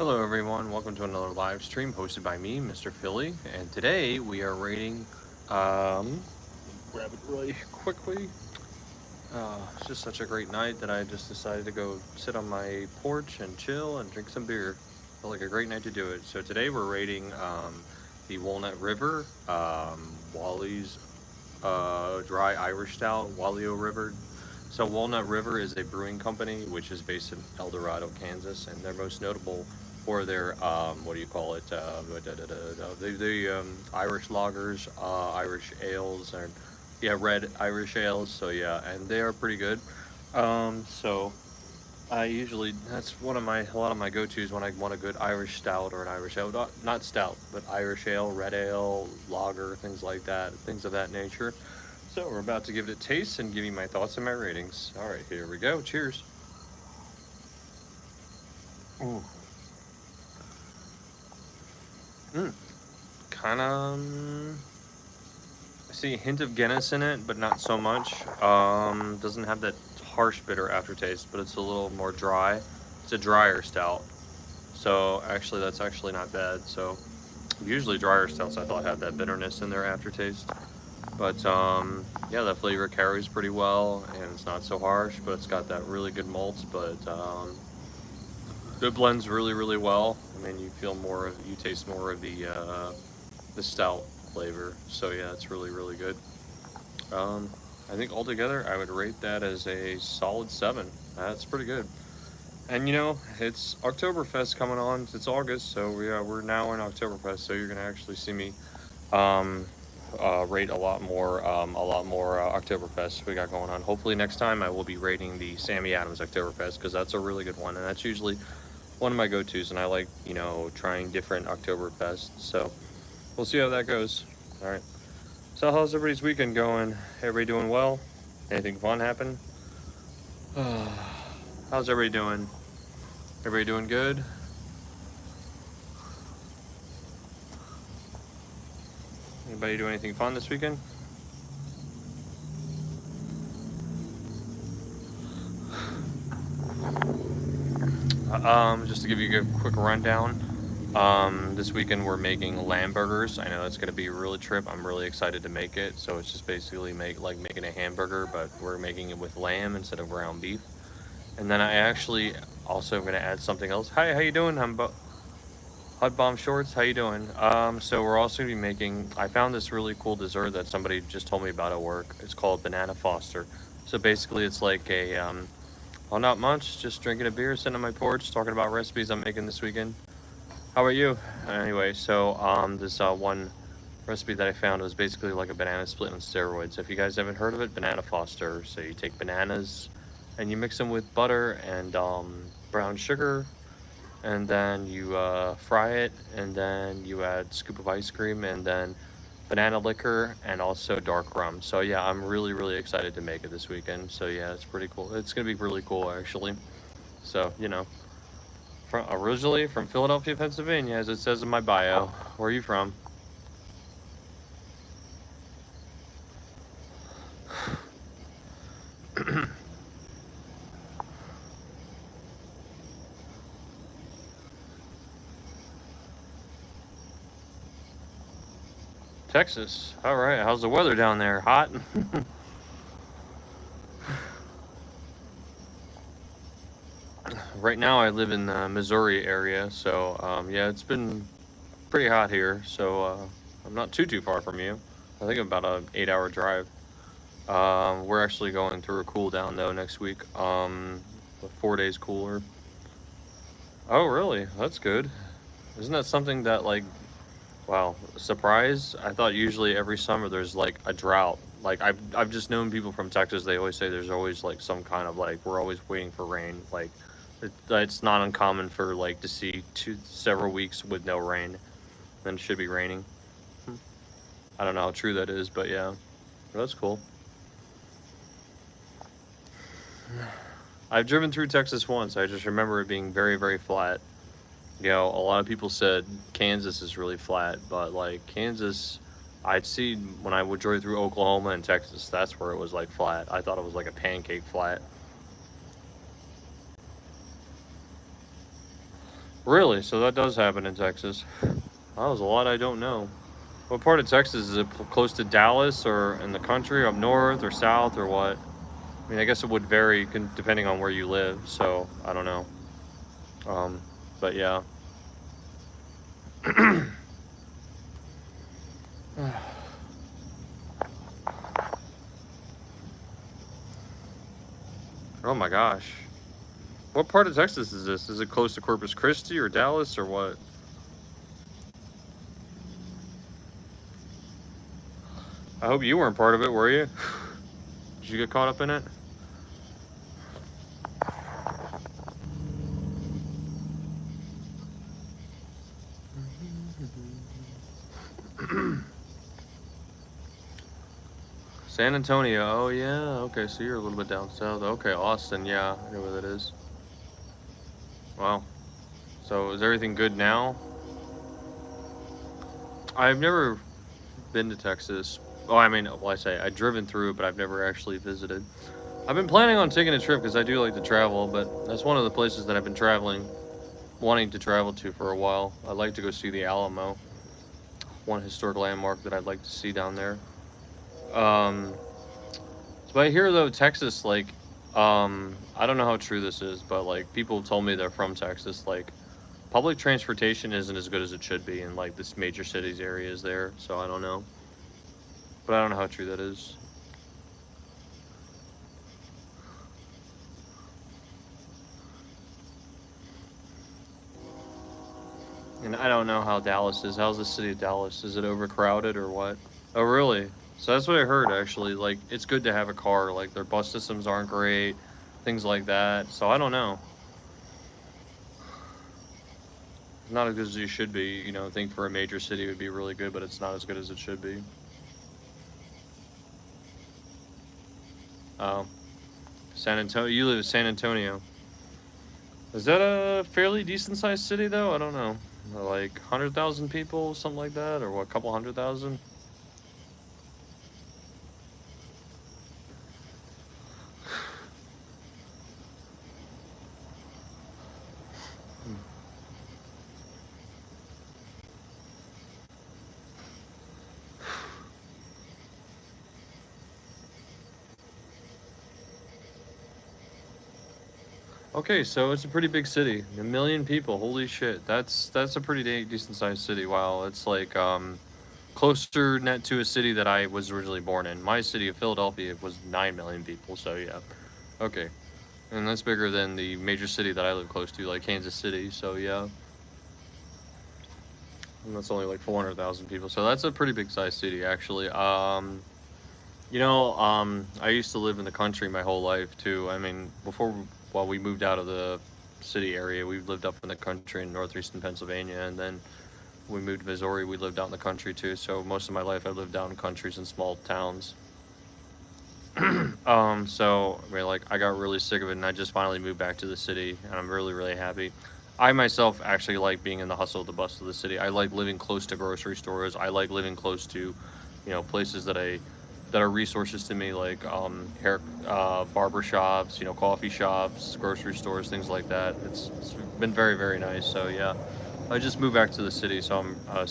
Hello everyone, welcome to another live stream hosted by me, Mr. Philly, and today we are rating, grab it really quickly. It's just such a great night that I just decided to go sit on my porch and chill and drink some beer. Felt like a great night to do it. So today we're rating the Walnut River, Wally's dry Irish stout, Wallio River. So Walnut River is a brewing company which is based in El Dorado, Kansas, and they're most notable for their what do you call it? The Irish lagers, Irish ales, and yeah, red Irish ales. So yeah, and they are pretty good. So I usually that's one of my a lot of my go-tos when I want a good Irish stout or an Irish ale, not stout, but Irish ale, red ale, lager, things like that, things of that nature. So we're about to give it a taste and give you my thoughts and my ratings. All right, here we go. Cheers. Ooh. Kind of. I see a hint of Guinness in it, but not so much. Doesn't have that harsh bitter aftertaste, but it's a little more dry. It's a drier stout. So actually, that's actually not bad. So usually drier stouts I thought had that bitterness in their aftertaste. But yeah, the flavor carries pretty well, and it's not so harsh, but it's got that really good malts. But it blends really, really well. I mean, you taste more of the stout flavor. So yeah, it's really, really good. Um, I think altogether, I would rate that as a solid 7. That's pretty good. And it's Oktoberfest coming on. It's August, so we're now in Oktoberfest. So you're gonna actually see me um, rate a lot more Oktoberfest we got going on. Hopefully next time I will be rating the Sammy Adams Oktoberfest because that's a really good one, and that's usually one of my go-tos. And I like trying different Oktoberfests. So we'll see how that goes. All right. So how's everybody's weekend going? Everybody doing well? Anything fun happen? How's everybody doing? Everybody doing good? Anybody do anything fun this weekend? Just to give you a quick rundown. This weekend we're making lamb burgers. I know it's gonna be a really trip. I'm really excited to make it. So it's just basically making a hamburger, but we're making it with lamb instead of ground beef. And then I actually also gonna add something else. Hi, how you doing? Hot Bomb Shorts, how you doing? So we're also gonna be making. I found this really cool dessert that somebody just told me about at work. It's called Banana Foster. So basically, it's like well, not much. Just drinking a beer, sitting on my porch, talking about recipes I'm making this weekend. How about you? Anyway, so this one recipe that I found was basically like a banana split on steroids. If you guys haven't heard of it, Banana Foster. So you take bananas, and you mix them with butter and brown sugar, and then you fry it, and then you add scoop of ice cream, and then banana liquor, and also dark rum. So yeah, I'm really really excited to make it this weekend. So yeah, it's pretty cool. It's gonna be really cool actually. So originally from Philadelphia, Pennsylvania, as it says in my bio. Where are you from? Texas. All right. How's the weather down there? Hot? Right now, I live in the Missouri area, so yeah, it's been pretty hot here. So I'm not too far from you. I think about a 8-hour drive. We're actually going through a cool down though next week. 4 days cooler. Oh, really? That's good. Isn't that something that wow, surprise? I thought usually every summer there's like a drought. Like I've just known people from Texas. They always say there's always like some kind of we're always waiting for rain. It's not uncommon for to see several weeks with no rain. Then it should be raining. I don't know how true that is, but yeah, that's cool. I've driven through Texas once. I just remember it being very very flat. A lot of people said Kansas is really flat, but Kansas, I'd see when I would drive through Oklahoma and Texas, that's where it was flat. I thought it was like a pancake flat. Really? So that does happen in Texas. That was a lot I don't know. What part of Texas is it? Close to Dallas or in the country, up north or south or what? I mean, I guess it would vary depending on where you live. So I don't know. Um, but yeah. Oh my gosh. What part of Texas is this? Is it close to Corpus Christi or Dallas or what? I hope you weren't part of it, were you? Did you get caught up in it? San Antonio. Oh yeah. Okay, so you're a little bit down south. Okay, Austin. Yeah, I know where that is. Wow. So is everything good now? I've never been to Texas. Oh, I mean, well, I say I've driven through it, but I've never actually visited. I've been planning on taking a trip because I do like to travel, but that's one of the places that I've been wanting to travel to for a while. I'd like to go see the Alamo, one historic landmark that I'd like to see down there. Um, but I hear though Texas, like, I don't know how true this is, but like people told me they're from Texas. Like, public transportation isn't as good as it should be in like this major cities areas there. So I don't know, but I don't know how true that is. And I don't know how Dallas is. How's the city of Dallas? Is it overcrowded or what? Oh, really? So that's what I heard actually. Like, it's good to have a car. Like, their bus systems aren't great, things like that. So I don't know. Not as good as you should be. You know, I think for a major city would be really good, but it's not as good as it should be. Oh, San Antonio. You live in San Antonio. Is that a fairly decent sized city though? I don't know. Like 100,000 people, something like that, or what? Couple 100,000? Okay, so it's a pretty big city. 1 million people. Holy shit. That's a pretty decent sized city. Wow. It's like closer net to a city that I was originally born in. My city of Philadelphia was 9 million people. So yeah. Okay. And that's bigger than the major city that I live close to, like Kansas City. So yeah. And that's only like 400,000 people. So that's a pretty big sized city actually. I used to live in the country my whole life too. I mean, while we moved out of the city area, we lived up in the country in northeastern Pennsylvania, and then we moved to Missouri. We lived out in the country too. So most of my life, I lived out in countries and small towns. So I mean, like, I got really sick of it, and I just finally moved back to the city, and I'm really, really happy. I myself actually like being in the hustle of the bustle of the city. I like living close to grocery stores. I like living close to, places that are resources to me, like barber shops, coffee shops, grocery stores, things like that. It's been very, very nice. So yeah, I just moved back to the city, so I'm a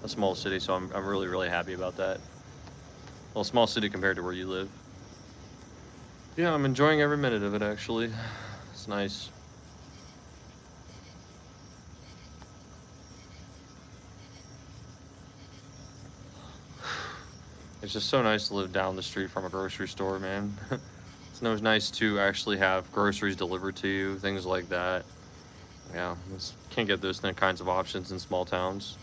small city, so I'm really, really happy about that. Well, small city compared to where you live. Yeah, I'm enjoying every minute of it actually. It's nice. It's just so nice to live down the street from a grocery store, man. It's no nice to actually have groceries delivered to you, things like that. Yeah, can't get those kinds of options in small towns.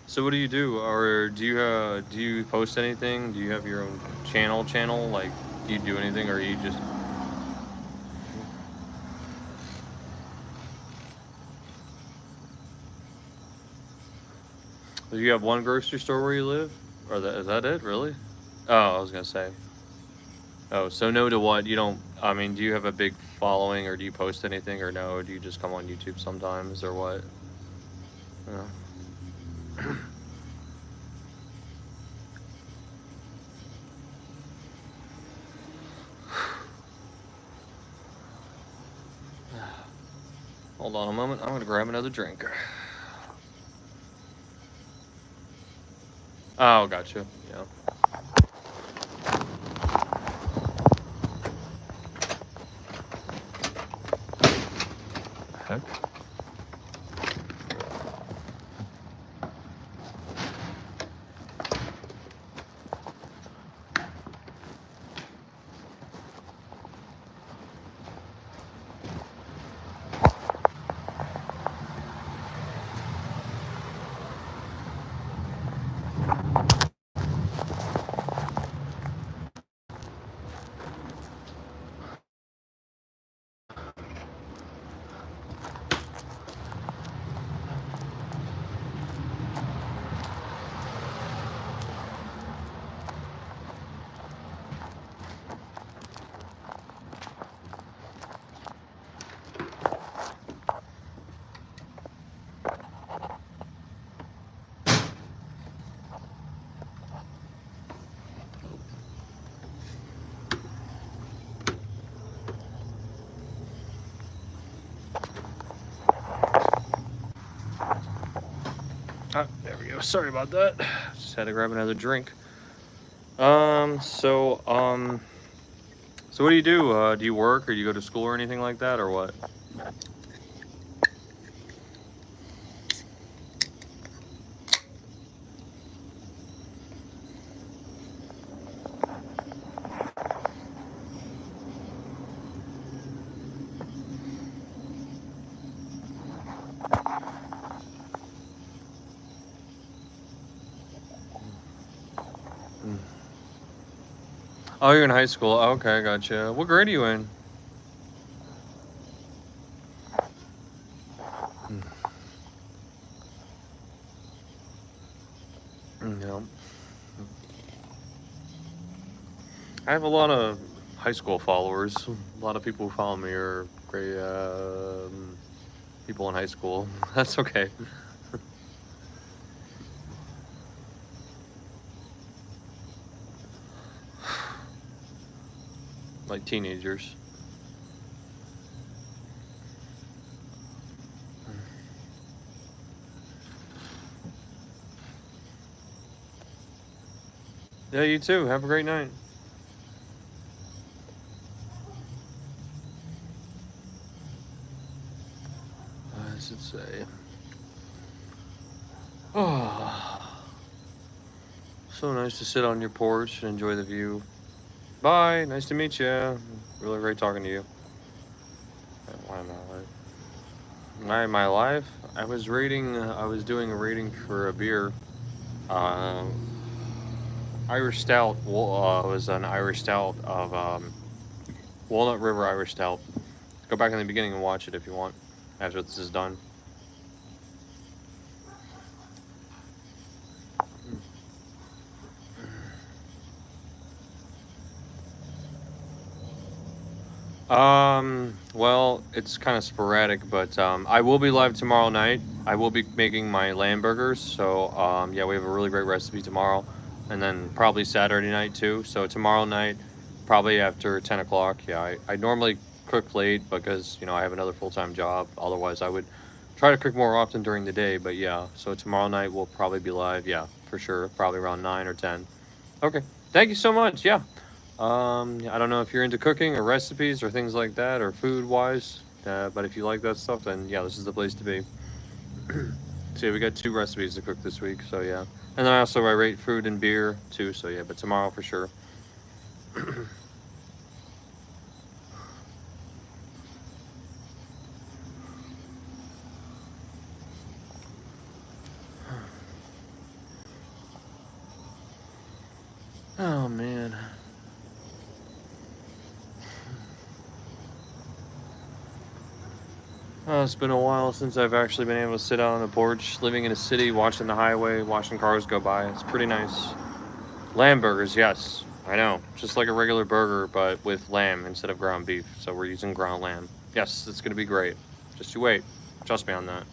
So what do you do, or do you post anything? Do you have your own channel? Like, do you do anything, or you just do you have one grocery store where you live, or is that it really? Oh, I was gonna say. Oh, so no to what? You don't. I mean, do you have a big following, or do you post anything, or no? Do you just come on YouTube sometimes, or what? Yeah. Hold on a moment. I'm gonna grab another drink. Oh, gotcha. Yeah. Heck. Ah, there we go. Sorry about that. Just had to grab another drink. So what do you do? Do you work, or do you go to school or anything like that, or what? Oh, you're in high school. Oh, okay, gotcha. What grade are you in? Yeah. I have a lot of high school followers. A lot of people who follow me are great people in high school. That's okay. Like teenagers. Yeah, you too. Have a great night. I should say. Oh, so nice to sit on your porch and enjoy the view. Bye. Nice to meet you. Really great talking to you. Why am I alive? Why am I alive? I was rating. I was doing a rating for a beer. Um, Irish Stout was an Irish Stout of Walnut River Irish Stout. Go back in the beginning and watch it if you want. After this is done. Well, it's kind of sporadic, but I will be live tomorrow night. I will be making my lamb burgers, so yeah, we have a really great recipe tomorrow, and then probably Saturday night too. So tomorrow night, probably after 10 o'clock. Yeah, I normally cook late because I have another full-time job. Otherwise, I would try to cook more often during the day. But yeah, so tomorrow night we'll probably be live. Yeah, for sure, probably around 9 or 10. Okay, thank you so much. Yeah. I don't know if you're into cooking or recipes or things like that or food wise, but if you like that stuff, then yeah, this is the place to be. So yeah, we got 2 recipes to cook this week, so yeah. And then I rate food and beer too, so yeah, but tomorrow for sure. Oh man. It's been a while since I've actually been able to sit out on the porch, living in a city, watching the highway, watching cars go by. It's pretty nice. Lamb burgers, yes. I know, just like a regular burger, but with lamb instead of ground beef. So we're using ground lamb. Yes, it's gonna be great. Just you wait. Trust me on that.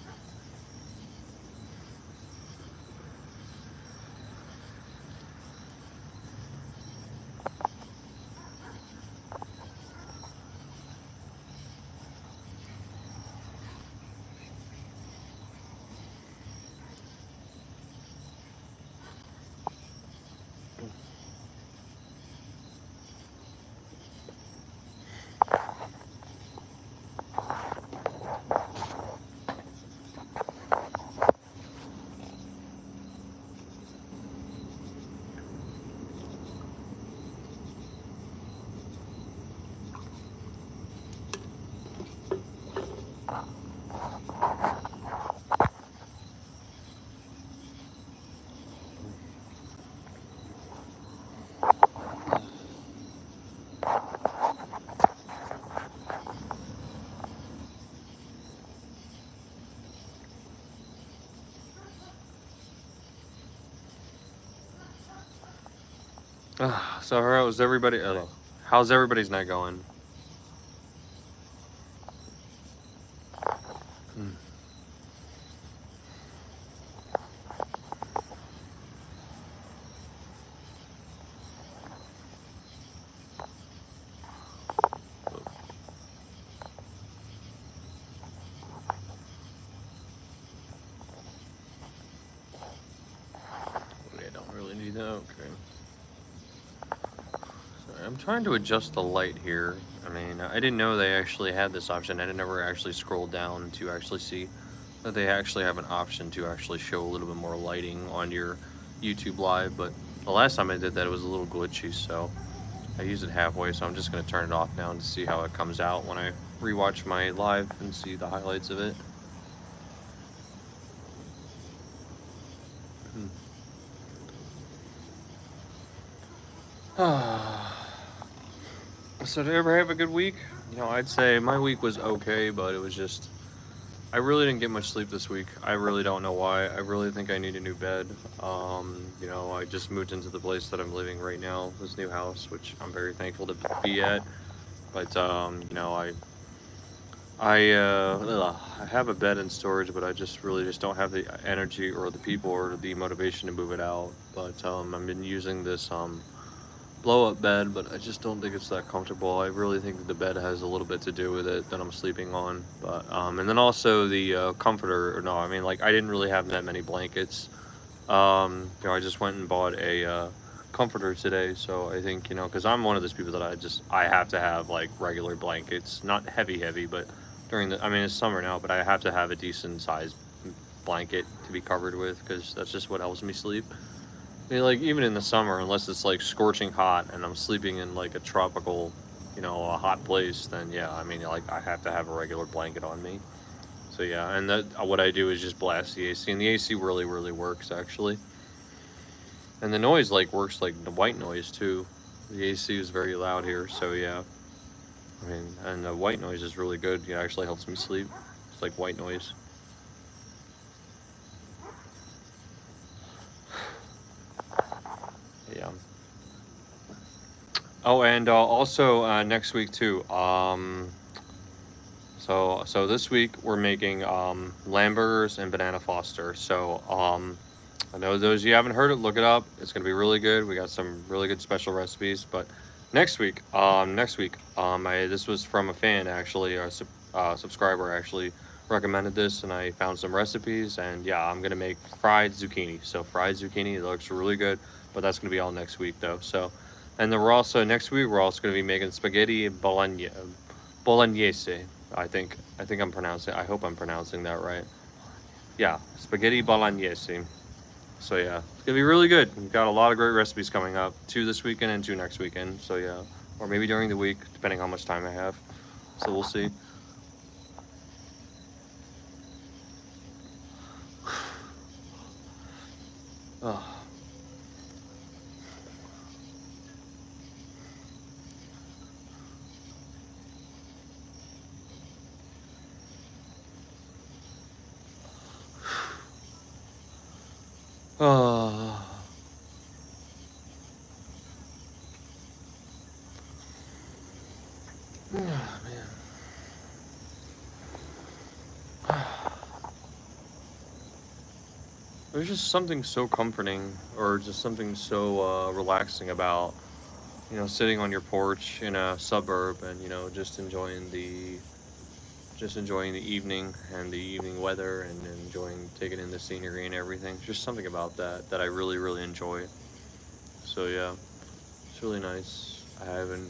So how's everybody? How's everybody's night going? Hmm. I don't really need that. Okay. Sorry, I'm trying to adjust the light here. I mean, I didn't know they actually had this option. I didn't never actually scroll down to actually see that they actually have an option to actually show a little bit more lighting on your YouTube live. But the last time I did that, it was a little glitchy, so I used it halfway. So I'm just gonna turn it off now to see how it comes out when I rewatch my live and see the highlights of it. So did you ever have a good week? I'd say my week was okay, but it was just I really didn't get much sleep this week. I really don't know why. I really think I need a new bed. I just moved into the place that I'm living right now, this new house, which I'm very thankful to be at. But I have a bed in storage, but I just really just don't have the energy or the people or the motivation to move it out. But I've been using this blow up bed, but I just don't think it's that comfortable. I really think the bed has a little bit to do with it that I'm sleeping on. But and then also the comforter. Or no, I mean like I didn't really have that many blankets. I just went and bought a comforter today. So I think because I'm one of those people that I have to have like regular blankets, not heavy, but during the I mean it's summer now, but I have to have a decent sized blanket to be covered with because that's just what helps me sleep. I mean, like even in the summer, unless it's like scorching hot and I'm sleeping in like a tropical, a hot place, then yeah, I mean, like I have to have a regular blanket on me. So yeah, and that what I do is just blast the AC, and the AC really, really works actually. And the noise like works like the white noise too. The AC is very loud here, so yeah. I mean, and the white noise is really good. It actually helps me sleep. It's like white noise. Yeah. Oh, and also next week too. So this week we're making lamb burgers and banana foster. So I know those of you haven't heard it, look it up. It's gonna be really good. We got some really good special recipes. But next week, this was from a fan actually, subscriber actually recommended this, and I found some recipes. And yeah, I'm gonna make fried zucchini. So fried zucchini, it looks really good. But that's gonna be all next week though. So, and then next week we're also gonna be making spaghetti bolognese. I think I'm pronouncing. I hope I'm pronouncing that right. Yeah, spaghetti bolognese. So yeah, it's gonna be really good. We've got a lot of great recipes coming up. Two this weekend and two next weekend. So yeah, or maybe during the week, depending how much time I have. So we'll see. Oh. Oh. There's just something so comforting, or just something so relaxing about, sitting on your porch in a suburb and just enjoying the evening and the evening weather and enjoying taking in the scenery and everything. Just something about that I really really enjoy. So yeah, it's really nice. I haven't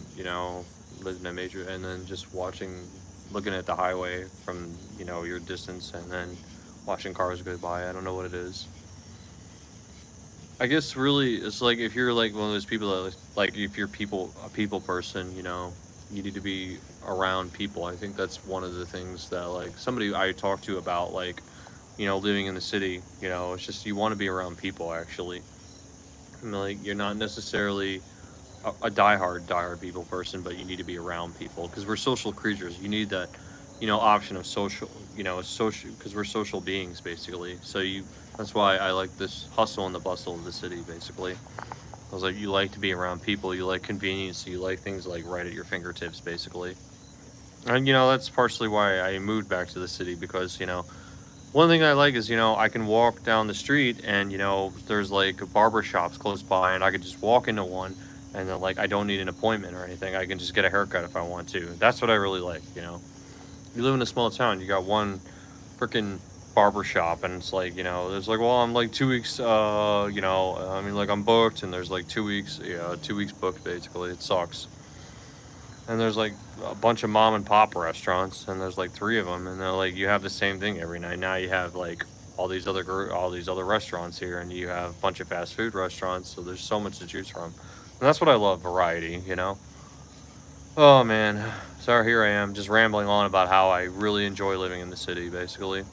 lived in a major, and then just looking at the highway from your distance, and then watching cars go by. I don't know what it is. I guess really it's like if you're like one of those people that like if you're a people person, you need to be around people. I think that's one of the things that like somebody I talked to about like, living in the city, it's just you want to be around people actually. And, like you're not necessarily a diehard people person, but you need to be around people because we're social creatures. You need that, option of social because we're social beings basically. So you that's why I like this hustle and the bustle of the city basically. I was like, you like to be around people, you like convenience, you like things like right at your fingertips basically. And that's partially why I moved back to the city because one thing I like is I can walk down the street and there's like barber shops close by and I could just walk into one and then like I don't need an appointment or anything. I can just get a haircut if I want to. That's what I really like. You live in a small town, you got one freaking barber shop and it's like there's like well I'm like 2 weeks I mean like I'm booked and there's like 2 weeks 2 weeks booked basically. It sucks. And there's like a bunch of mom and pop restaurants and there's like three of them and they're like you have the same thing every night. Now you have like all these other restaurants here and you have a bunch of fast food restaurants, so there's so much to choose from. And that's what I love, variety. Oh man. So here I am just rambling on about how I really enjoy living in the city basically.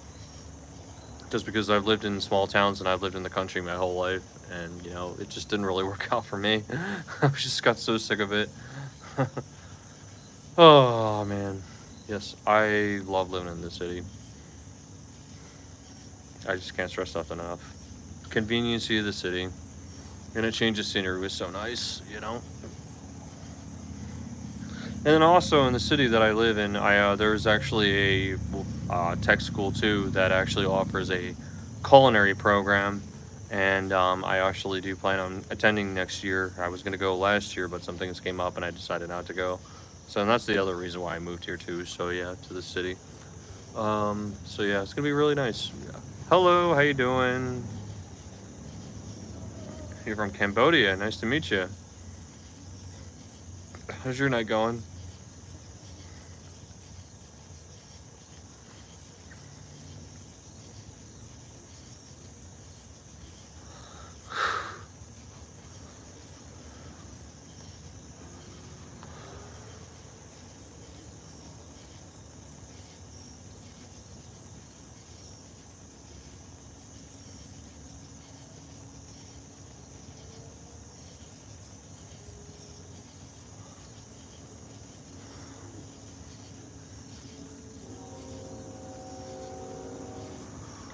Just because I've lived in small towns and I've lived in the country my whole life and it just didn't really work out for me. I just got so sick of it. Oh man, yes, I love living in the city. I just can't stress that enough. Conveniency of the city, and a change of scenery was so nice. And then also in the city that I live in, I there's actually a tech school too that actually offers a culinary program, and I actually do plan on attending next year. I was gonna go last year, but some things came up and I decided not to go. So and that's the other reason why I moved here too. So yeah, to the city. So yeah, it's gonna be really nice. Hello, how you doing? You're from Cambodia. Nice to meet you. How's your night going?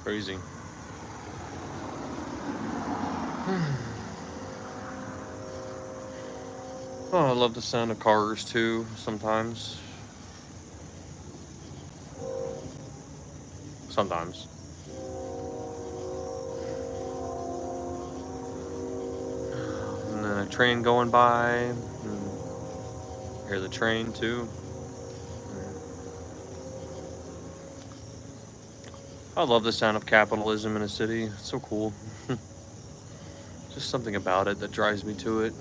Crazy. Oh, I love the sound of cars too. Sometimes. Sometimes. And then a train going by. Hear the train too. I love the sound of capitalism in a city. It's so cool. Just something about it that drives me to it.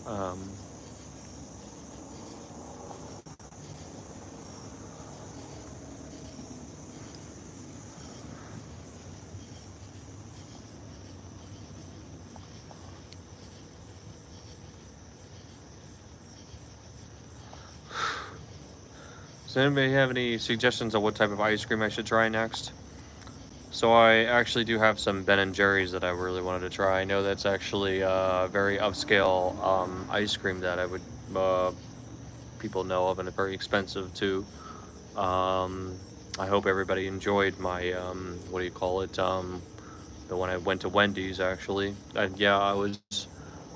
Um, does anybody have any suggestions on what type of ice cream I should try next? So I actually do have some Ben and Jerry's that I really wanted to try. I know that's actually a very upscale ice cream that I would uh, people know of, and it's very expensive too. Um, I hope everybody enjoyed my what do you call it? The one I went to Wendy's actually. And yeah, I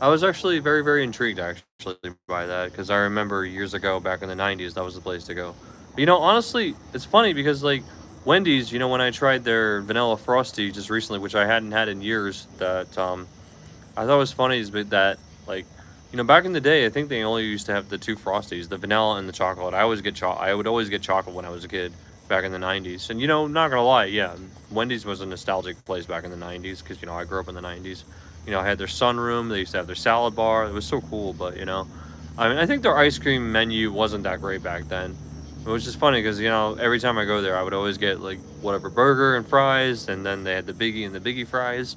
was actually very intrigued actually by that because I remember years ago back in the '90s that was the place to go. But, honestly, it's funny because like Wendy's, when I tried their vanilla frosty just recently, which I hadn't had in years, that I thought was funny is that like back in the day, I think they only used to have the two frosties, the vanilla and the chocolate. I would always get chocolate when I was a kid back in the '90s. And not gonna lie, yeah, Wendy's was a nostalgic place back in the '90s because I grew up in the '90s. I had their sunroom. They used to have their salad bar. It was so cool. But I mean, I think their ice cream menu wasn't that great back then. It was just funny because every time I go there, I would always get like whatever burger and fries, and then they had the biggie and the biggie fries,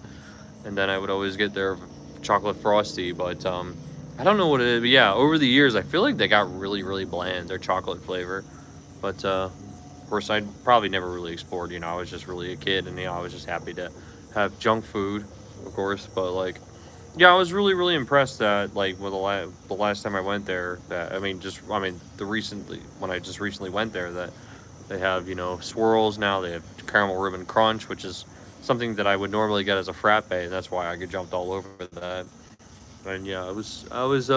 and then I would always get their chocolate frosty. But I don't know what it is, but yeah, over the years, I feel like they got really bland, their chocolate flavor. But of course, I probably never really explored. I was just really a kid, and I was just happy to have junk food, of course. But like, yeah, I was really impressed that like with the last time I went there. That I mean the recently when I just recently went there, that they have swirls now. They have caramel ribbon crunch, which is something that I would normally get as a frappe. That's why I get jumped all over that. And yeah, I was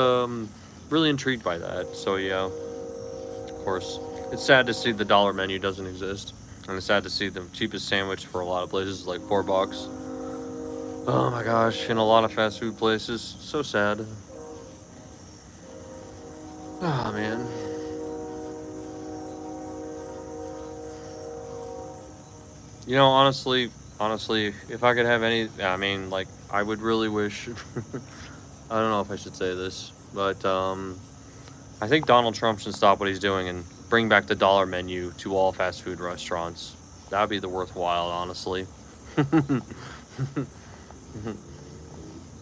really intrigued by that. So yeah, of course, it's sad to see the dollar menu doesn't exist, and it's sad to see the cheapest sandwich for a lot of places is like $4. Oh my gosh, in a lot of fast food places, so sad. Oh man. Honestly, if I could have any, I mean, like, I would really wish. I don't know if I should say this, but I think Donald Trump should stop what he's doing and bring back the dollar menu to all fast food restaurants. That would be the worthwhile, honestly.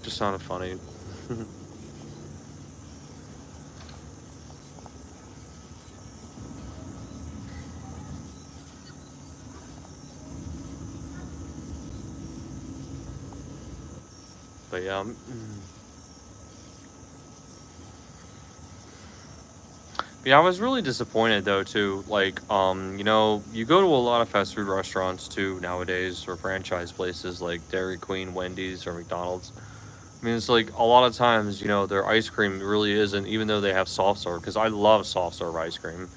Just sounded funny. But yeah, yeah, I was really disappointed though too. Like, you go to a lot of fast food restaurants too nowadays, or franchise places like Dairy Queen, Wendy's, or McDonald's. I mean, it's like a lot of times, their ice cream really isn't, even though they have soft serve, because I love soft serve ice cream.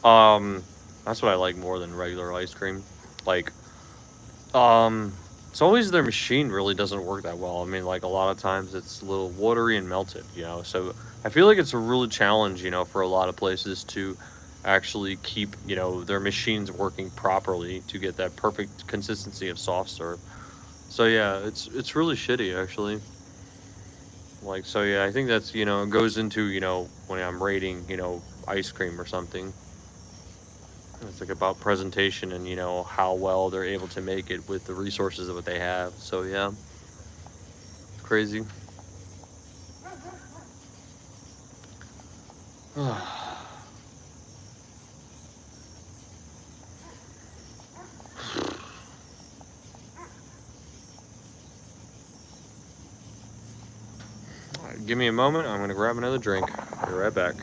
Um, that's what I like more than regular ice cream. Like, um, it's always their machine really doesn't work that well. I mean, like a lot of times it's a little watery and melted. So I feel like it's a real challenge, for a lot of places to actually keep, their machines working properly to get that perfect consistency of soft serve. So yeah, it's really shitty actually. Like, so yeah, I think that's, it goes into, when I'm rating, ice cream or something. It's like about presentation and, how well they're able to make it with the resources of what they have. So yeah, crazy. Give me a moment. I'm going to grab another drink. Be right back.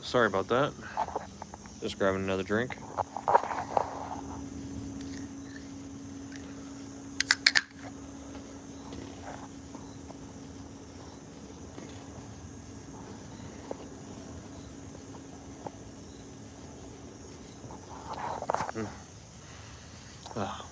Sorry about that. Just grabbing another drink. Oh.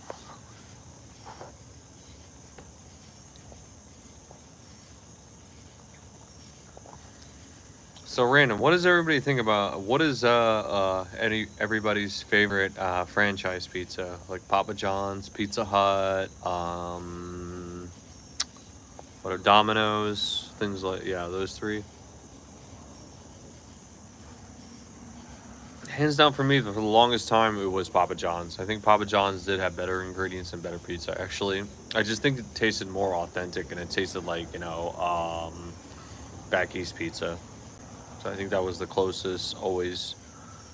So random. What does everybody think about? What is everybody's favorite franchise pizza? Like Papa John's, Pizza Hut, what are Domino's? Things like those three. Hands down for me, for the longest time, it was Papa John's. I think Papa John's did have better ingredients and better pizza. Actually, I just think it tasted more authentic and it tasted like back east pizza. So I think that was the closest always.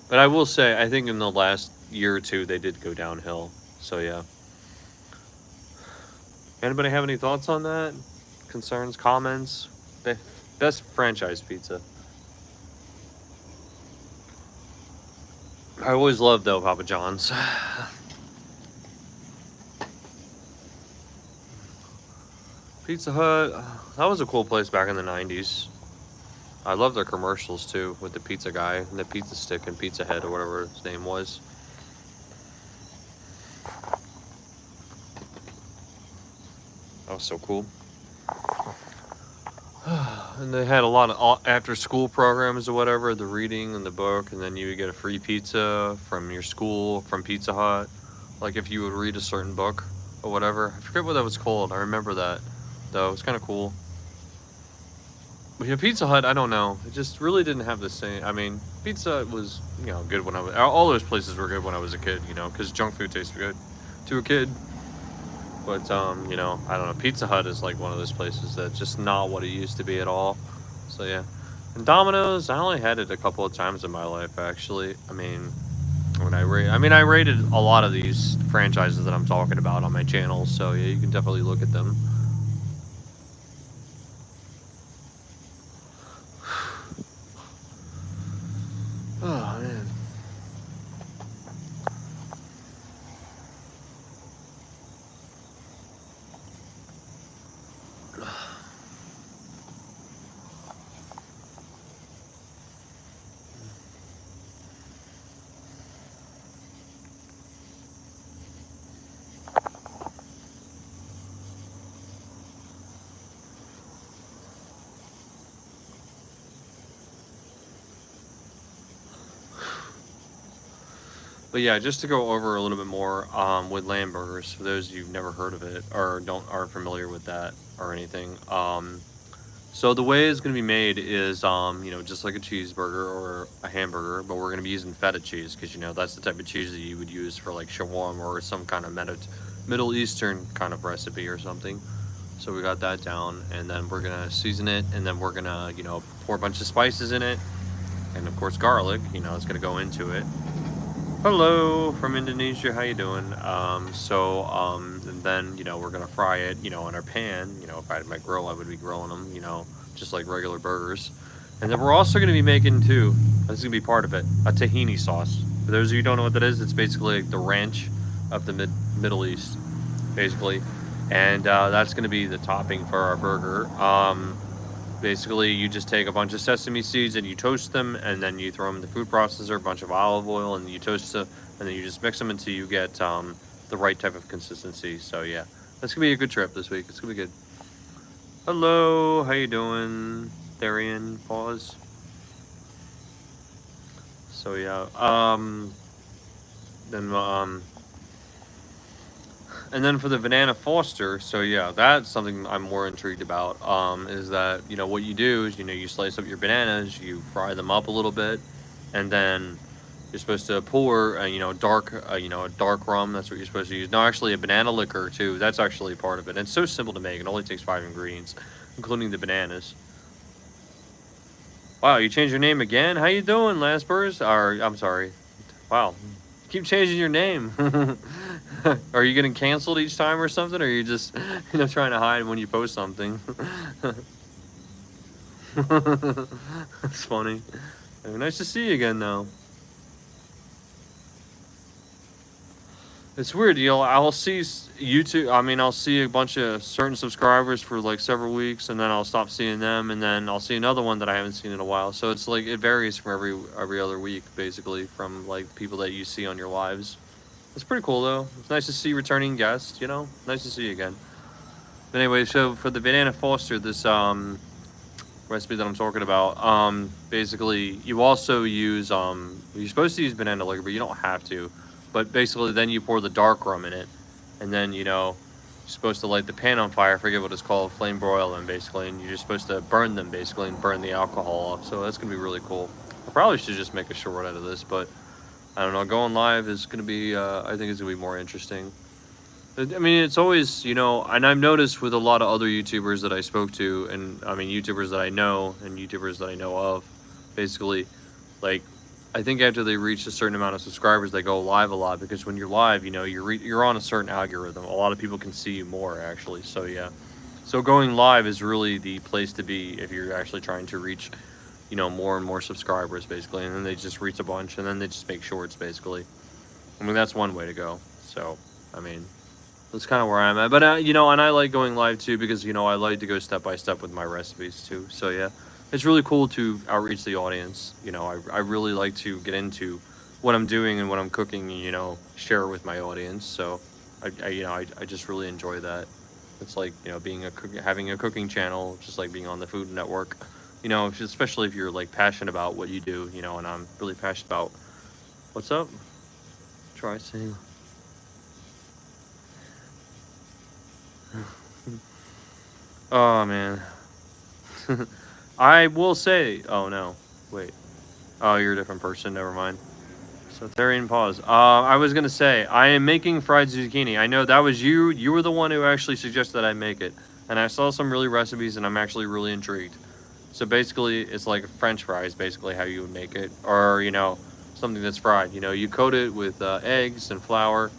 But I will say, I think in the last year or two, they did go downhill. So yeah. Anybody have any thoughts on that? Concerns, comments? Best franchise pizza. I always loved though Papa John's. Pizza Hut, that was a cool place back in the 90s. I love their commercials too, with the pizza guy and the pizza stick and Pizza Head or whatever his name was. That was so cool. And they had a lot of after school programs or whatever, the reading and the book, and then you would get a free pizza from your school, from Pizza Hut. Like if you would read a certain book or whatever. I forget what that was called. I remember that though. It was kind of cool. But yeah, Pizza Hut, I don't know. It just really didn't have the same. I mean, pizza was, good when I was. All those places were good when I was a kid, because junk food tasted good to a kid. But I don't know. Pizza Hut is like one of those places that's just not what it used to be at all. So yeah. And Domino's, I only had it a couple of times in my life, actually. I mean, I rated a lot of these franchises that I'm talking about on my channel. So yeah, you can definitely look at them. Oh, man. But yeah, just to go over a little bit more with lamb burgers, for those of you who've never heard of it or aren't familiar with that or anything. So the way it's going to be made is, just like a cheeseburger or a hamburger, but we're going to be using feta cheese because, that's the type of cheese that you would use for like shawarma or some kind of Middle Eastern kind of recipe or something. So we got that down, and then we're going to season it, and then we're going to, pour a bunch of spices in it, and of course garlic, it's going to go into it. Hello from Indonesia, how you doing? And then, we're gonna fry it, in our pan. If I had my grill, I would be grilling them, just like regular burgers. And then we're also gonna be making too, this is gonna be part of it, a tahini sauce. For those of you who don't know what that is, it's basically like the ranch of the Middle East, basically. And that's gonna be the topping for our burger. Basically, you just take a bunch of sesame seeds and you toast them, and then you throw them in the food processor, a bunch of olive oil, and you toast them, and then you just mix them until you get the right type of consistency. So yeah, that's gonna be a good trip this week. It's gonna be good. Hello, how you doing, Therian? Pause. So yeah, and then for the banana Foster, so yeah, that's something I'm more intrigued about. Is that what you do is you slice up your bananas, you fry them up a little bit, and then you're supposed to pour dark rum. That's what you're supposed to use. No, actually a banana liquor too. That's actually part of it. And it's so simple to make. It only takes 5 ingredients, including the bananas. Wow, you changed your name again? How you doing, Laspers? Or I'm sorry. Wow, keep changing your name. Are you getting canceled each time or something? Or are you just, trying to hide when you post something? That's funny. Nice to see you again, though. It's weird, I'll see YouTube. I mean, I'll see a bunch of certain subscribers for like several weeks, and then I'll stop seeing them, and then I'll see another one that I haven't seen in a while. So it's like it varies from every other week, basically, from like people that you see on your lives. It's pretty cool though. It's nice to see returning guests. Nice to see you again. But anyway, so for the banana Foster, this recipe that I'm talking about, basically you also use you're supposed to use banana liquor, but you don't have to. But basically, then you pour the dark rum in it, and then you're supposed to light the pan on fire. I forget what it's called, flame broil them basically, and you're just supposed to burn them basically and burn the alcohol off. So that's gonna be really cool. I probably should just make a short out of this, but I don't know. Going live is gonna be, I think it's gonna be more interesting. I mean, it's always, and I've noticed with a lot of other YouTubers that I spoke to, and I mean, YouTubers that I know and YouTubers that I know of, basically, like, I think after they reach a certain amount of subscribers, they go live a lot because when you're live, you're on a certain algorithm. A lot of people can see you more, actually. So, yeah. So going live is really the place to be if you're actually trying to reach, more and more subscribers, basically. And then they just reach a bunch, and then they just make shorts, basically. I mean, that's one way to go. So, I mean, that's kind of where I'm at. But, and I like going live too because, I like to go step by step with my recipes too. So, yeah, it's really cool to outreach the audience. I really like to get into what I'm doing and what I'm cooking and, share it with my audience. So, I just really enjoy that. It's like, being having a cooking channel, just like being on the Food Network, especially if you're like passionate about what you do, and I'm really passionate about what's up. Try saying. Oh man. I will say. Oh no. Wait. Oh, you're a different person. Never mind. So Therian pause. I was gonna say I am making fried zucchini. I know that was you. You were the one who actually suggested that I make it, and I saw some really recipes, and I'm actually really intrigued. So basically, it's like French fries. Basically, how you would make it, or something that's fried. You coat it with eggs and flour,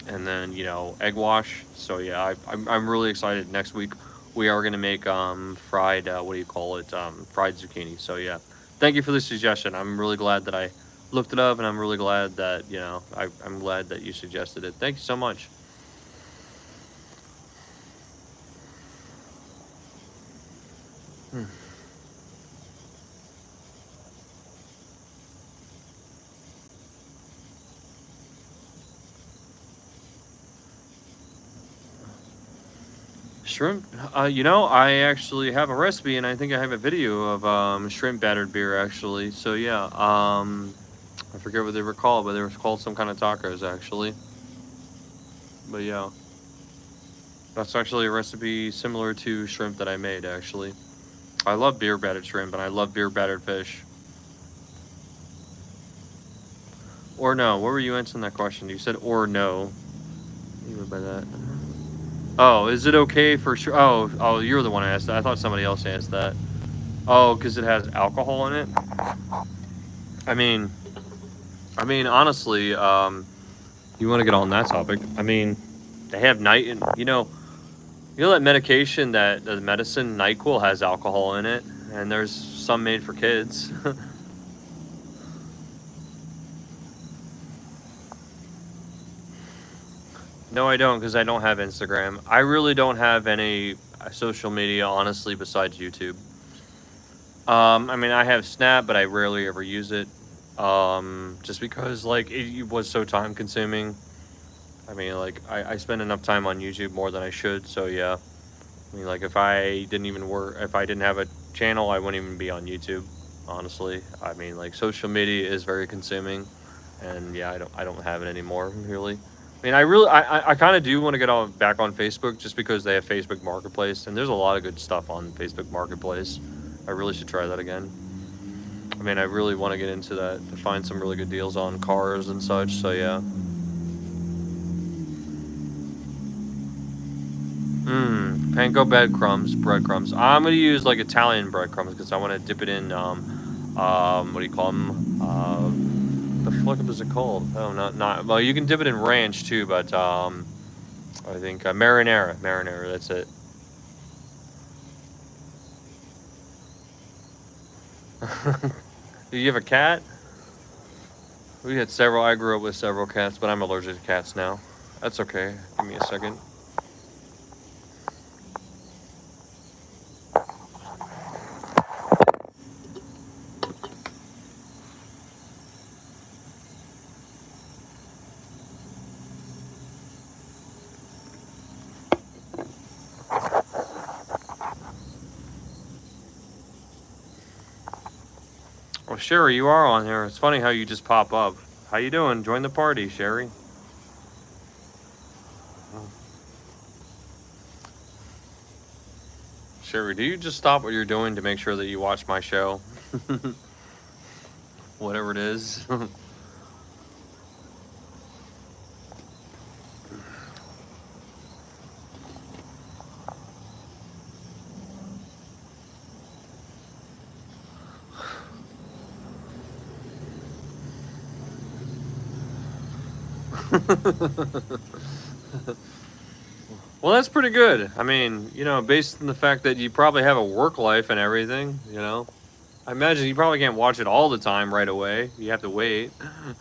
and then egg wash. So yeah, I'm really excited. Next week we are gonna make fried what do you call it, fried zucchini. So yeah, thank you for the suggestion. I'm really glad that I looked it up, and I'm really glad that I'm glad that you suggested it. Thank you so much. Hmm. Shrimp, I actually have a recipe, and I think I have a video of shrimp battered beer actually. So yeah, I forget what they were called, but they were called some kind of tacos actually. But yeah, that's actually a recipe similar to shrimp that I made actually. I love beer battered shrimp, and I love beer battered fish. Or no, what were you answering that question? You said or no. What do you mean by that? Oh, is it okay for sure? Oh, you're the one who asked that. I thought somebody else asked that. Oh, because it has alcohol in it. I mean, honestly, you want to get on that topic? I mean, they have night, and that medication, that the medicine Nyquil has alcohol in it, and there's some made for kids. No, I don't, because I don't have Instagram. I really don't have any social media, honestly, besides YouTube. I mean, I have Snap, but I rarely ever use it. Just because like it was so time consuming. I mean, like I spend enough time on YouTube more than I should. So yeah. I mean, like if I didn't have a channel, I wouldn't even be on YouTube. Honestly, I mean, like social media is very consuming, and yeah, I don't have it anymore really. I mean, I kind of do want to get on back on Facebook just because they have Facebook Marketplace, and there's a lot of good stuff on Facebook Marketplace. I really should try that again. I mean, I really want to get into that to find some really good deals on cars and such. So yeah. Panko breadcrumbs. I'm gonna use like Italian breadcrumbs because I want to dip it in what do you call them? The fuck is it called? Oh, not. Well, you can dip it in ranch too, but I think marinara. That's it. Do you have a cat? We had several. I grew up with several cats, but I'm allergic to cats now. That's okay. Give me a second. Oh, Sherry, you are on here. It's funny how you just pop up. How you doing? Join the party, Sherry. Sherry, do you just stop what you're doing to make sure that you watch my show? Whatever it is. Well, that's pretty good. I mean, based on the fact that you probably have a work life and everything. I imagine you probably can't watch it all the time right away. You have to wait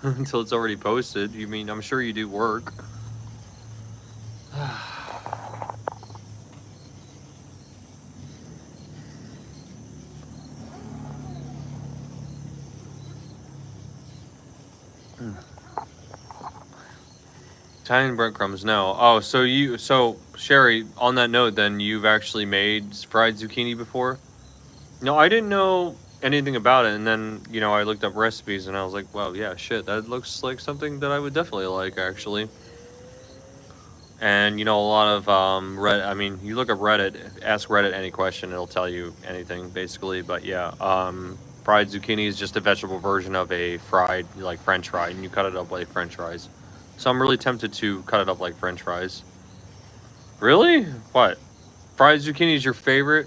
until it's already posted. You mean, I'm sure you do work. Italian breadcrumbs, no. Oh, so Sherry, on that note, then you've actually made fried zucchini before? No, I didn't know anything about it, and then I looked up recipes, and I was like, well, yeah, shit, that looks like something that I would definitely like, actually. And a lot of Reddit. I mean, you look up Reddit, ask Reddit any question, it'll tell you anything basically. But yeah, fried zucchini is just a vegetable version of a fried like French fry, and you cut it up like French fries. So I'm really tempted to cut it up like French fries. Really? What? Fried zucchini is your favorite?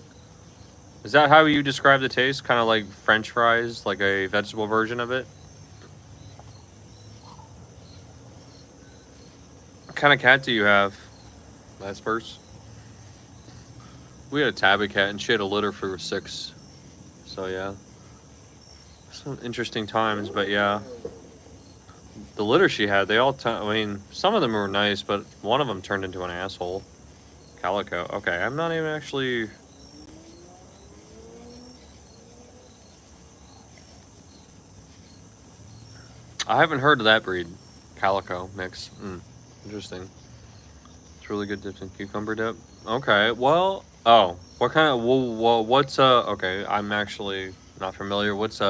Is that how you describe the taste? Kind of like French fries, like a vegetable version of it? What kind of cat do you have? Last verse. We had a tabby cat, and she had a litter for 6. So yeah, some interesting times. But yeah, the litter she had, I mean, some of them were nice, but one of them turned into an asshole. Calico. Okay, I'm not even actually. I haven't heard of that breed. Calico mix. Interesting. It's really good dipped in cucumber dip. Okay, well, oh, what kind of, what's, okay, I'm actually not familiar. What's,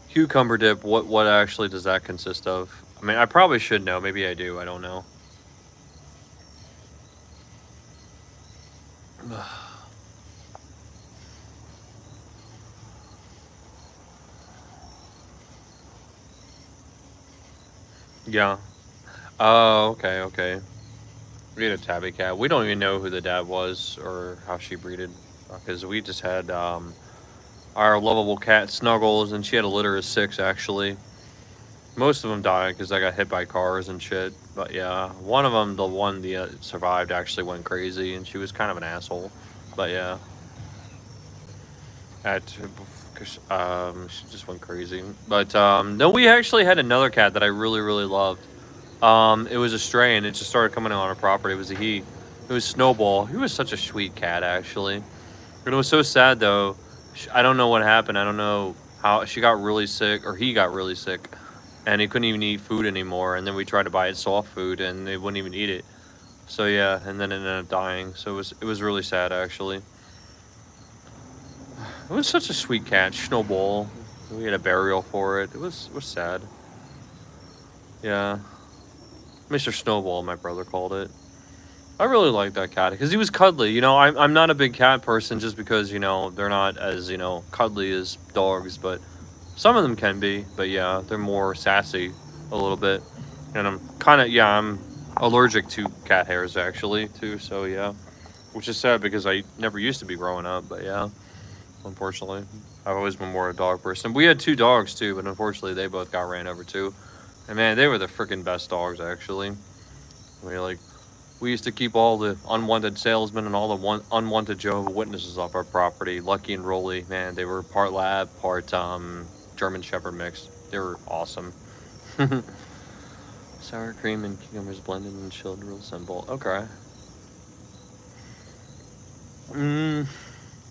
cucumber dip, what actually does that consist of? I mean, I probably should know. Maybe I do. I don't know. Yeah. Oh, okay, okay. We had a tabby cat. We don't even know who the dad was or how she breeded, because we just had our lovable cat Snuggles, and she had a litter of 6 actually. Most of them died because I got hit by cars and shit. But yeah, one of them, the one that survived, actually went crazy, and she was kind of an asshole. But yeah, at she just went crazy. But no, we actually had another cat that I really really loved. It was a stray, and it just started coming on our property. It was a he. It was Snowball. He was such a sweet cat, actually. And it was so sad though. I don't know what happened. I don't know how she got really sick, or he got really sick, and he couldn't even eat food anymore. And then we tried to buy it soft food, and they wouldn't even eat it. So yeah, and then it ended up dying. So it was really sad, actually. It was such a sweet cat, Snowball. We had a burial for it. It was sad. Yeah, Mr. Snowball, my brother called it. I really like that cat because he was cuddly. I'm not a big cat person just because they're not as cuddly as dogs, but some of them can be. But yeah, they're more sassy a little bit, and I'm allergic to cat hairs actually too. So yeah, which is sad because I never used to be growing up. But yeah, unfortunately, I've always been more a dog person. We had 2 dogs too, but unfortunately they both got ran over too. And man, they were the freaking best dogs actually. We used to keep all the unwanted salesmen and all the unwanted Jehovah's Witnesses off our property. Lucky and Rolly, man, they were part lab, part German Shepherd mix. They were awesome. Sour cream and cucumbers blended and chilled, real simple. Okay.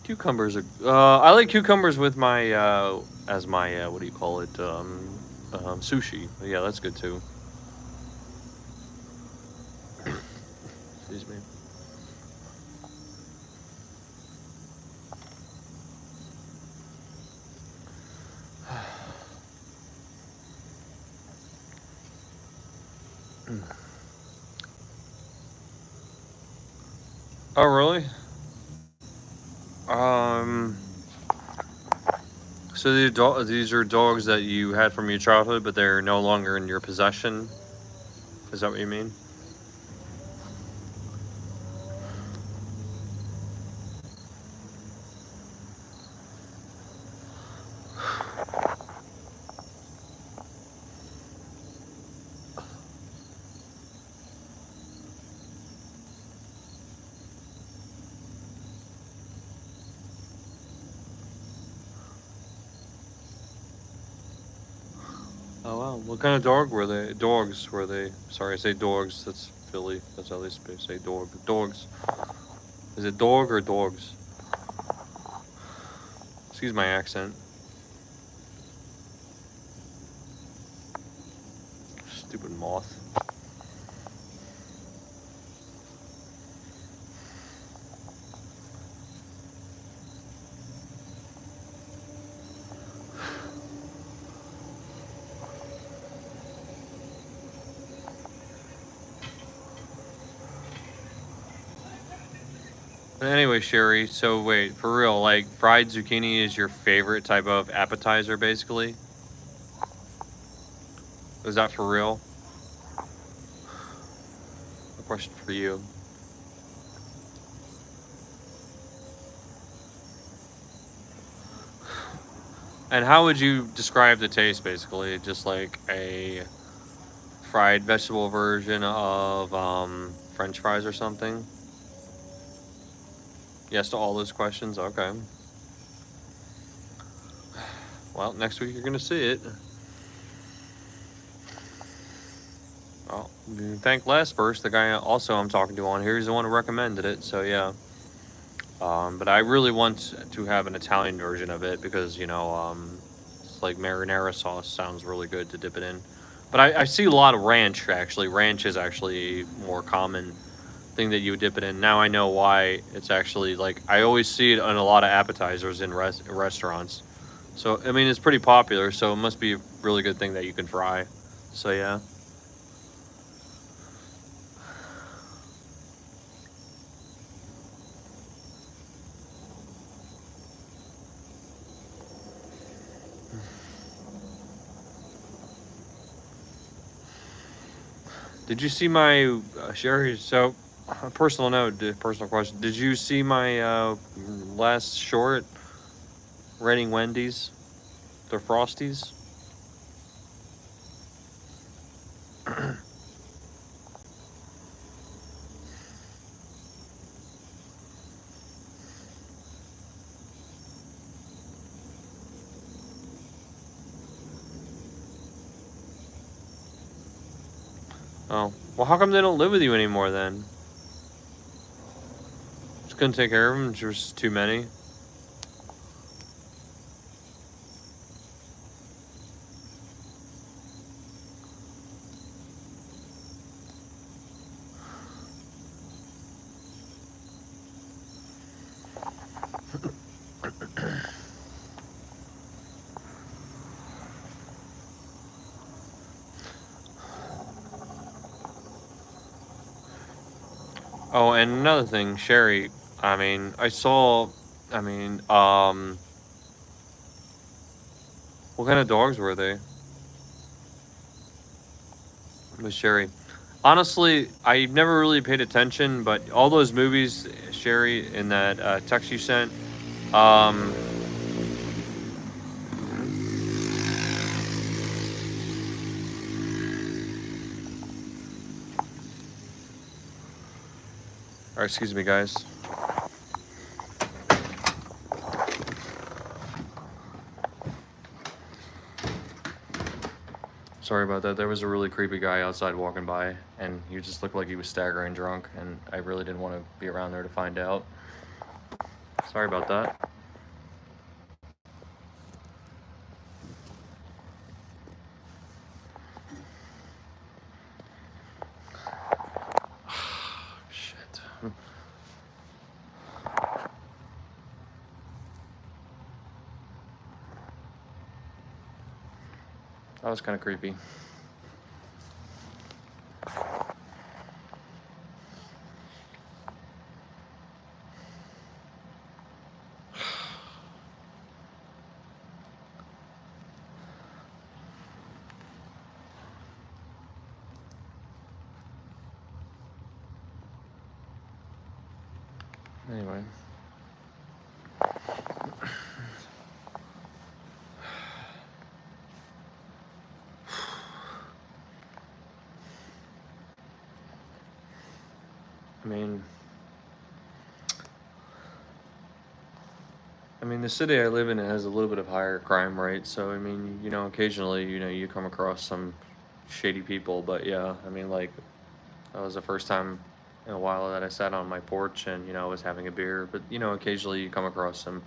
Cucumbers are. I like cucumbers with my as my what do you call it? Sushi. Yeah, that's good too. Excuse me. Oh, really? Um. So these are dogs that you had from your childhood, but they're no longer in your possession. Is that what you mean? Oh wow. What kind of dog were they? Dogs were they? Sorry, I say dogs. That's Philly. That's how they say dog. Dogs. Is it dog or dogs? Excuse my accent. Stupid moth. But anyway, Sherry, so wait, for real, like fried zucchini is your favorite type of appetizer, basically? Is that for real? A question for you. And how would you describe the taste, basically? Just like a fried vegetable version of French fries or something? Yes to all those questions? Okay. Well, next week you're going to see it. Well, thank Les first, the guy also I'm talking to on here. He's the one who recommended it, so yeah. But I really want to have an Italian version of it because, it's like marinara sauce sounds really good to dip it in. But I see a lot of ranch, actually. Ranch is actually a more common thing that you would dip it in. Now I know why it's actually, like, I always see it on a lot of appetizers in restaurants. So, I mean, it's pretty popular, so it must be a really good thing that you can fry. So, yeah. Did you see my Sherry? So, a personal note, personal question. Did you see my last short, Raining Wendy's, the Frosties? Oh, well, how come they don't live with you anymore then? Just couldn't take care of them. There's too many. Oh, and another thing, Sherry. I mean, I saw. I mean, what kind of dogs were they? With Sherry. Honestly, I never really paid attention, but all those movies, Sherry, in that text you sent, um, or excuse me, guys. Sorry about that. There was a really creepy guy outside walking by, and he just looked like he was staggering drunk, and I really didn't want to be around there to find out. Sorry about that. Shit. That was kind of creepy. Anyway. I mean, the city I live in has a little bit of higher crime rate, so I mean, occasionally, you come across some shady people, but yeah, I mean, like, that was the first time in a while that I sat on my porch and, was having a beer, but, occasionally you come across some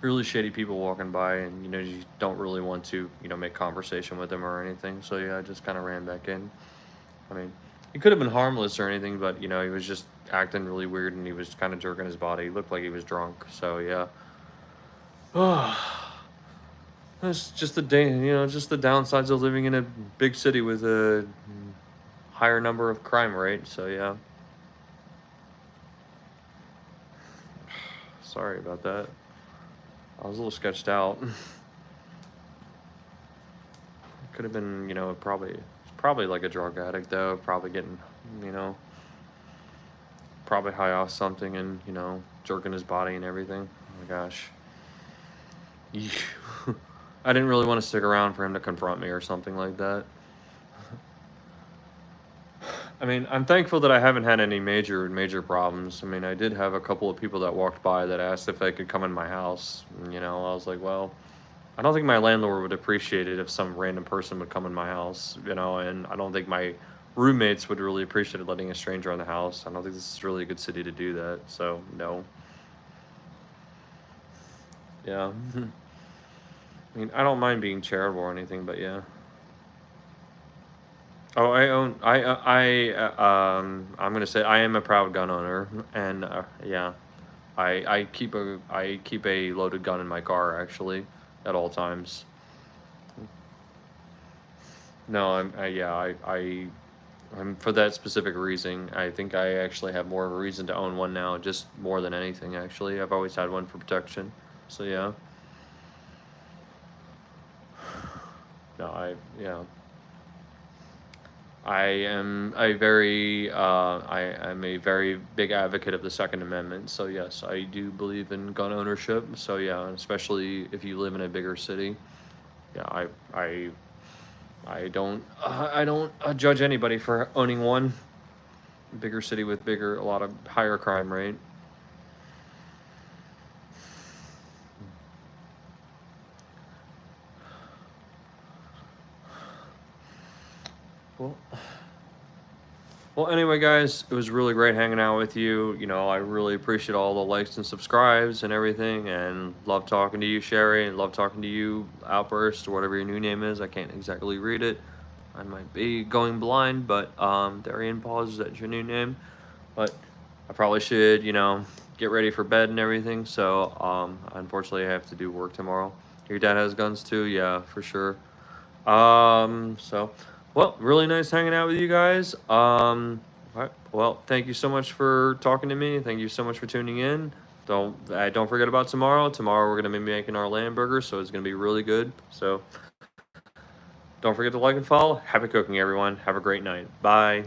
really shady people walking by and, you don't really want to, make conversation with them or anything, so yeah, I just kind of ran back in. I mean, he could have been harmless or anything, but, he was just acting really weird and he was kind of jerking his body. He looked like he was drunk, so yeah. That's just just the downsides of living in a big city with a higher number of crime rate. So yeah, sorry about that. I was a little sketched out. Could have been, probably like a drug addict though. Probably getting, probably high off something and jerking his body and everything. Oh my gosh. I didn't really want to stick around for him to confront me or something like that. I mean, I'm thankful that I haven't had any major problems. I mean, I did have a couple of people that walked by that asked if they could come in my house. And, I was like, well, I don't think my landlord would appreciate it if some random person would come in my house, and I don't think my roommates would really appreciate letting a stranger in the house. I don't think this is really a good city to do that, so no. Yeah. I mean, I don't mind being charitable or anything, but yeah. Oh, I'm gonna say I am a proud gun owner, and yeah, I keep a loaded gun in my car actually at all times. No, I'm for that specific reason. I think I actually have more of a reason to own one now, just more than anything actually. I've always had one for protection, so yeah. No, yeah. I am a very big advocate of the Second Amendment. So yes, I do believe in gun ownership. So yeah, especially if you live in a bigger city. Yeah, I don't judge anybody for owning one. Bigger city with a lot of higher crime rate. Well. Well, anyway, guys, it was really great hanging out with you. I really appreciate all the likes and subscribes and everything, and love talking to you, Sherry, and love talking to you, Outburst, or whatever your new name is. I can't exactly read it. I might be going blind, but Darian Paws, that's your new name. But I probably should, get ready for bed and everything. So, unfortunately, I have to do work tomorrow. Your dad has guns too? Yeah, for sure. So, well, really nice hanging out with you guys. All right, well, thank you so much for talking to me. Thank you so much for tuning in. Don't forget about tomorrow. Tomorrow we're gonna be making our lamb burger, so it's gonna be really good. So, don't forget to like and follow. Happy cooking, everyone. Have a great night. Bye.